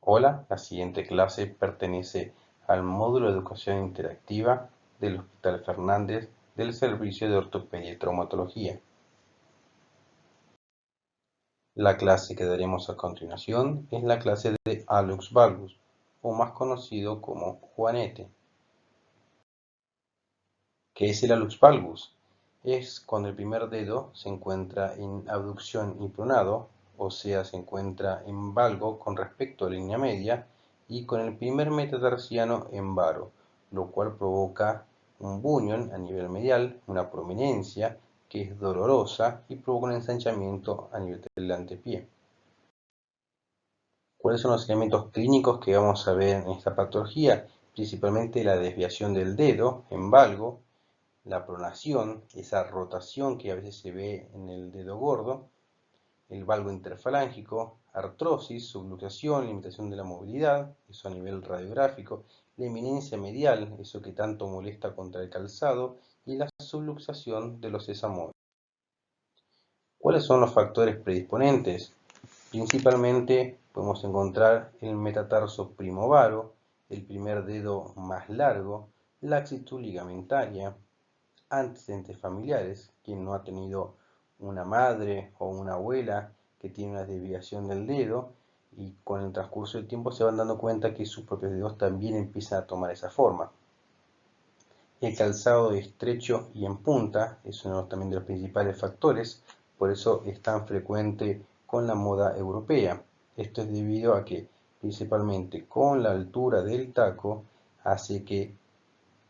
Hola, la siguiente clase pertenece al módulo de educación interactiva del Hospital Fernández del Servicio de Ortopedia y Traumatología. La clase que daremos a continuación es la clase de Hallux valgus, o más conocido como juanete. ¿Qué es el hallux valgus? Es cuando el primer dedo se encuentra en abducción y pronado, o sea, se encuentra en valgo con respecto a la línea media y con el primer metatarsiano en varo, lo cual provoca un bunion a nivel medial, una prominencia que es dolorosa y provoca un ensanchamiento a nivel del antepié. ¿Cuáles son los elementos clínicos que vamos a ver en esta patología? Principalmente la desviación del dedo en valgo, la pronación, esa rotación que a veces se ve en el dedo gordo, el valgo interfalángico, artrosis, subluxación, limitación de la movilidad, eso a nivel radiográfico, la eminencia medial, eso que tanto molesta contra el calzado, y la subluxación de los sesamoides. ¿Cuáles son los factores predisponentes? Principalmente podemos encontrar el metatarso primovaro, el primer dedo más largo, laxitud ligamentaria, antecedentes familiares, quien no ha tenido una madre o una abuela que tiene una desviación del dedo y con el transcurso del tiempo se van dando cuenta que sus propios dedos también empiezan a tomar esa forma. El calzado estrecho y en punta es uno también de los principales factores, por eso es tan frecuente con la moda europea. Esto es debido a que principalmente con la altura del taco hace que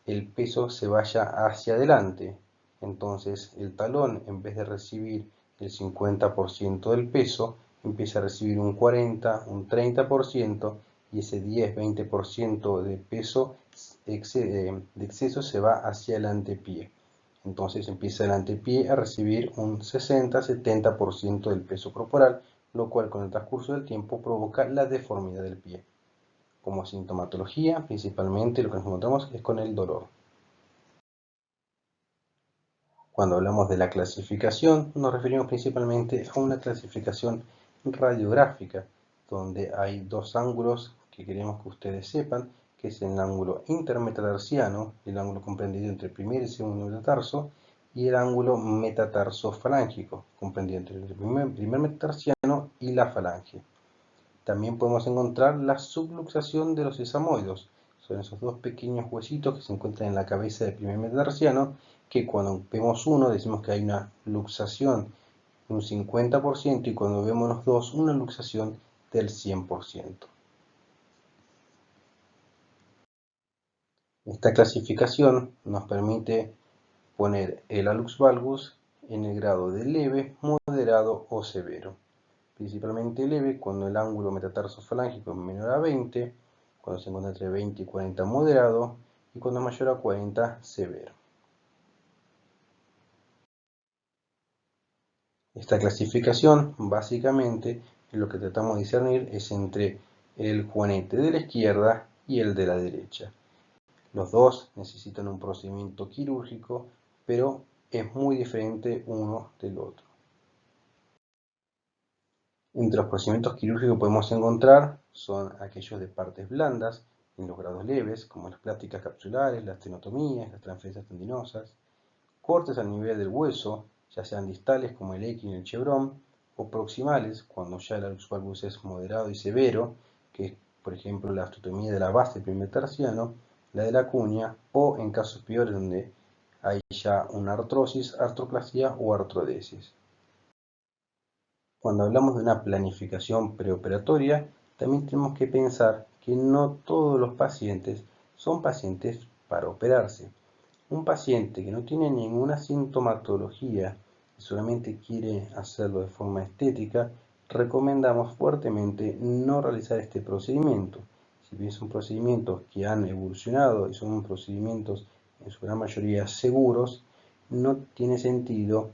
el peso se vaya hacia adelante. Entonces el talón, en vez de recibir el 50% del peso, empieza a recibir un 40, un 30%, y ese 10-20% de peso de exceso se va hacia el antepié. Entonces empieza el antepié a recibir un 60-70% del peso corporal, lo cual con el transcurso del tiempo provoca la deformidad del pie. Como sintomatología, principalmente lo que nos encontramos es con el dolor. Cuando hablamos de la clasificación, nos referimos principalmente a una clasificación radiográfica, donde hay dos ángulos que queremos que ustedes sepan, que es el ángulo intermetatarsiano, el ángulo comprendido entre el primer y segundo metatarso, y el ángulo metatarso-falángico, comprendido entre el primer metatarsiano y la falange. También podemos encontrar la subluxación de los sesamoides. Son esos dos pequeños huesitos que se encuentran en la cabeza del primer metatarsiano, que cuando vemos uno decimos que hay una luxación de un 50% y cuando vemos los dos una luxación del 100%. Esta clasificación nos permite poner el hallux valgus en el grado de leve, moderado o severo. Principalmente leve cuando el ángulo metatarso-falángico es menor a 20, cuando se encuentra entre 20 y 40 moderado, y cuando es mayor a 40 severo. Esta clasificación, básicamente, lo que tratamos de discernir es entre el juanete de la izquierda y el de la derecha. Los dos necesitan un procedimiento quirúrgico, pero es muy diferente uno del otro. Entre los procedimientos quirúrgicos que podemos encontrar son aquellos de partes blandas, en los grados leves, como las plásticas capsulares, las tenotomías, las transferencias tendinosas, cortes a nivel del hueso, ya sean distales como el equino y el chevrón, o proximales, cuando ya el hallux valgus es moderado y severo, que es, por ejemplo, la osteotomía de la base del primer terciano, la de la cuña, o en casos peores donde hay ya una artrosis, artroplasia o artrodesis. Cuando hablamos de una planificación preoperatoria, también tenemos que pensar que no todos los pacientes son pacientes para operarse. Un paciente que no tiene ninguna sintomatología y solamente quiere hacerlo de forma estética, recomendamos fuertemente no realizar este procedimiento. Si bien son procedimientos que han evolucionado y son procedimientos en su gran mayoría seguros, no tiene sentido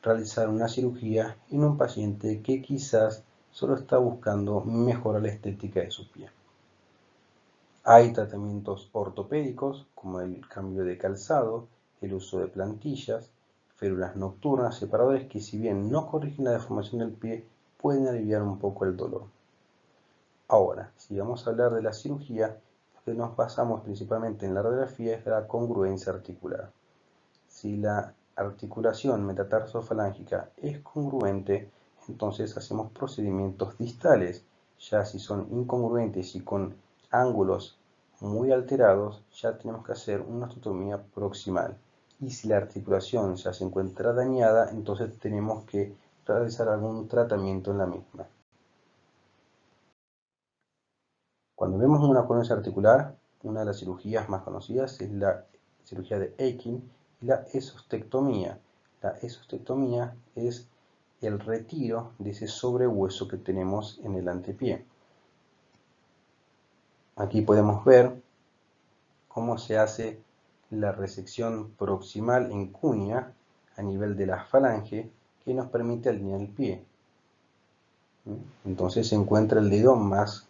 realizar una cirugía en un paciente que quizás solo está buscando mejorar la estética de su pie. Hay tratamientos ortopédicos como el cambio de calzado, el uso de plantillas, férulas nocturnas, separadores que si bien no corrigen la deformación del pie, pueden aliviar un poco el dolor. Ahora, si vamos a hablar de la cirugía, lo que nos basamos principalmente en la radiografía es la congruencia articular. Si la articulación metatarsofalangica es congruente, entonces hacemos procedimientos distales. Ya si son incongruentes y con ángulos muy alterados, ya tenemos que hacer una osteotomía proximal. Y si la articulación ya se encuentra dañada, entonces tenemos que realizar algún tratamiento en la misma. Cuando vemos una congruencia articular, una de las cirugías más conocidas es la cirugía de Ecking y la esostectomía. La esostectomía es el retiro de ese sobrehueso que tenemos en el antepié. Aquí podemos ver cómo se hace la resección proximal en cuña a nivel de la falange que nos permite alinear el pie. Entonces se encuentra el dedo más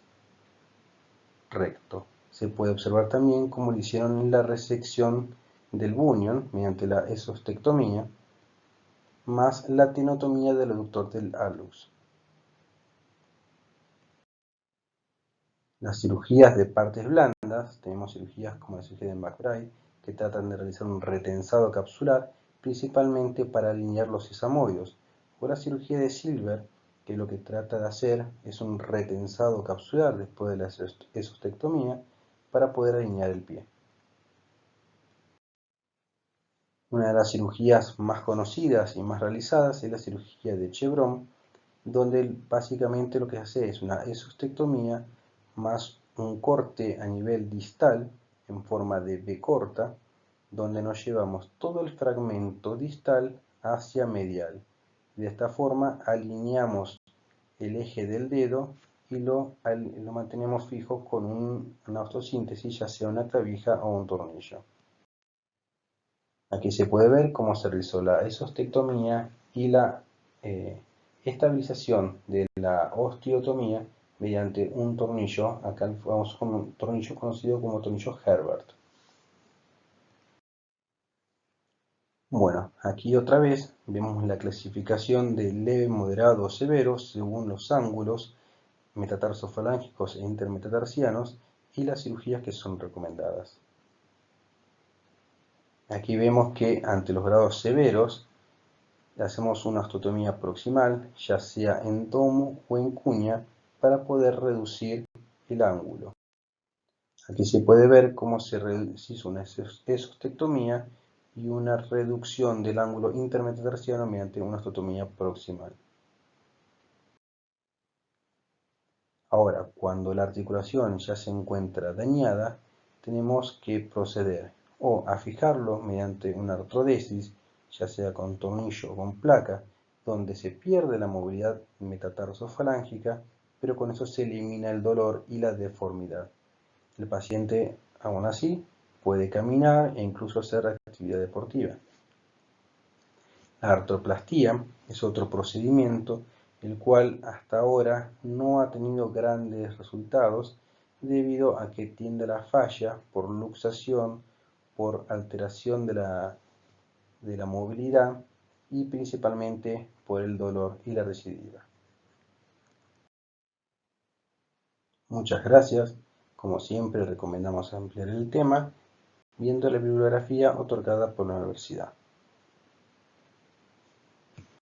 recto. Se puede observar también cómo le hicieron en la resección del bunion mediante la esostectomía más la tenotomía del aductor del hallux. Las cirugías de partes blandas, tenemos cirugías como la cirugía de McBride, que tratan de realizar un retensado capsular, principalmente para alinear los sesamoides, o la cirugía de Silver, que lo que trata de hacer es un retensado capsular después de la esostectomía para poder alinear el pie. Una de las cirugías más conocidas y más realizadas es la cirugía de Chevron, donde básicamente lo que se hace es una esostectomía más un corte a nivel distal en forma de B corta, donde nos llevamos todo el fragmento distal hacia medial. De esta forma alineamos el eje del dedo y lo mantenemos fijo con una osteosíntesis, ya sea una clavija o un tornillo. Aquí se puede ver cómo se realizó la esostectomía y la estabilización de la osteotomía mediante un tornillo. Acá vamos con un tornillo conocido como tornillo Herbert. Bueno, aquí otra vez vemos la clasificación de leve, moderado o severo según los ángulos metatarsofalángicos e intermetatarsianos y las cirugías que son recomendadas. Aquí vemos que ante los grados severos hacemos una osteotomía proximal, ya sea en domo o en cuña, para poder reducir el ángulo. Aquí se puede ver cómo se hizo una esostectomía y una reducción del ángulo intermetatarsiano mediante una osteotomía proximal. Ahora, cuando la articulación ya se encuentra dañada, tenemos que proceder o a fijarlo mediante una artrodesis, ya sea con tornillo o con placa, donde se pierde la movilidad metatarsofalangica, pero con eso se elimina el dolor y la deformidad. El paciente, aún así, puede caminar e incluso hacer actividad deportiva. La artroplastía es otro procedimiento el cual hasta ahora no ha tenido grandes resultados debido a que tiende a la falla por luxación, por alteración de la movilidad y principalmente por el dolor y la recidiva. Muchas gracias. Como siempre recomendamos ampliar el tema viendo la bibliografía otorgada por la universidad.